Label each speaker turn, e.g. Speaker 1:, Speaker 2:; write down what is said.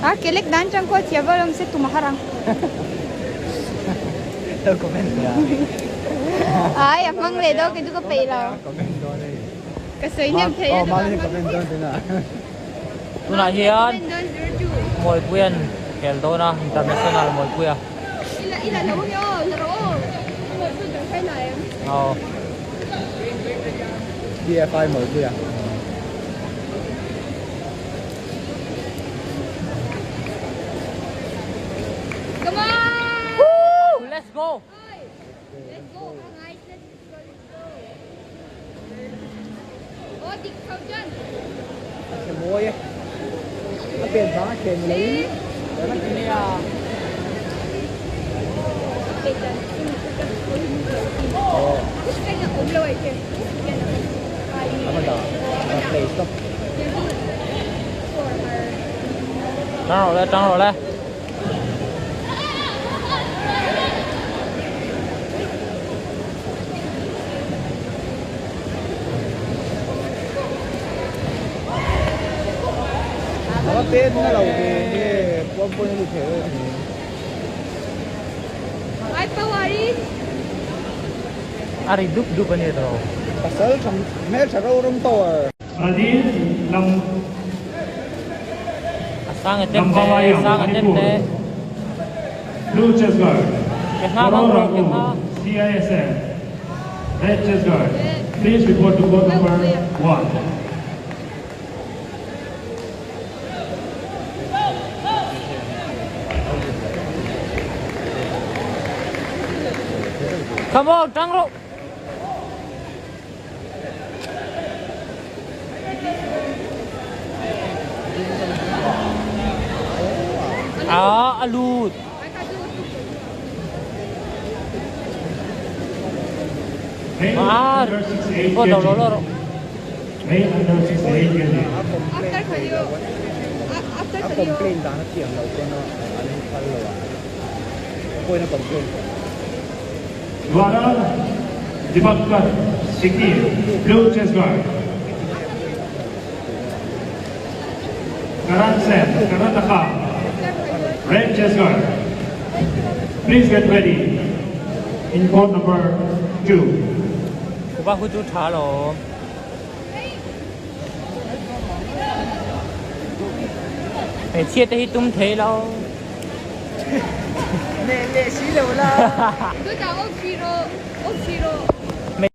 Speaker 1: Ah, kelek dan chang ko chia ba lam se tumaharang.
Speaker 2: Đâu comment ya.
Speaker 1: Ay, amang le do ke du ka pe lao.
Speaker 2: Comment đó đây.
Speaker 1: Kasi nem pe.
Speaker 2: Oh, mali comment đó thế nào.
Speaker 3: Tu na hian moi puyan kel do na international moi puya.
Speaker 1: Ila lo yo, lo. Mo su dang kai na em.
Speaker 3: Oh.
Speaker 2: DFI mới vui à?
Speaker 1: Come on.
Speaker 3: Woo! Let's go.
Speaker 1: Let's go, guys. Let's go. Oh, dik khâu chân.
Speaker 2: Cái môi ấy. Nó biển giá kèm lấy. Đó là cái này à.
Speaker 1: Okay, done. Oh. Gusto kanya umlaw ay ke.
Speaker 2: Apa dah? Play stop.
Speaker 3: Trắng rồi đấy.
Speaker 2: Nó tên nó đầu thì quân quân như thế thì.
Speaker 1: Heipawh.
Speaker 3: Ari dup ani to.
Speaker 2: Pasal mẹ sẽ đâu rong to à.
Speaker 4: Adil lam
Speaker 3: Sang atem te.
Speaker 4: blue chest guard.
Speaker 3: Ke ha bang ro ke ha.
Speaker 4: CISM. Red chest guard. Please report to court number 1.
Speaker 3: Come on, trắng rồi. Alut.
Speaker 4: Under 68
Speaker 3: Oh,
Speaker 4: kg.
Speaker 3: lo.
Speaker 4: Made under 68 kg.
Speaker 1: After kayo. After
Speaker 2: Áp
Speaker 1: kayo.
Speaker 2: complain đã nó kiểm đầu con nó anh phân rồi à. Quên nó complain.
Speaker 4: Dwara Dibakar Sikir, blue chest guard. Karan Sen, Karnataka, red chest guard. Please get ready in court number 2.
Speaker 3: Cô bác chú thả rồi. Mày chia tay tung thế đâu.
Speaker 2: Nè xí đâu là.
Speaker 1: Doon na, og zero.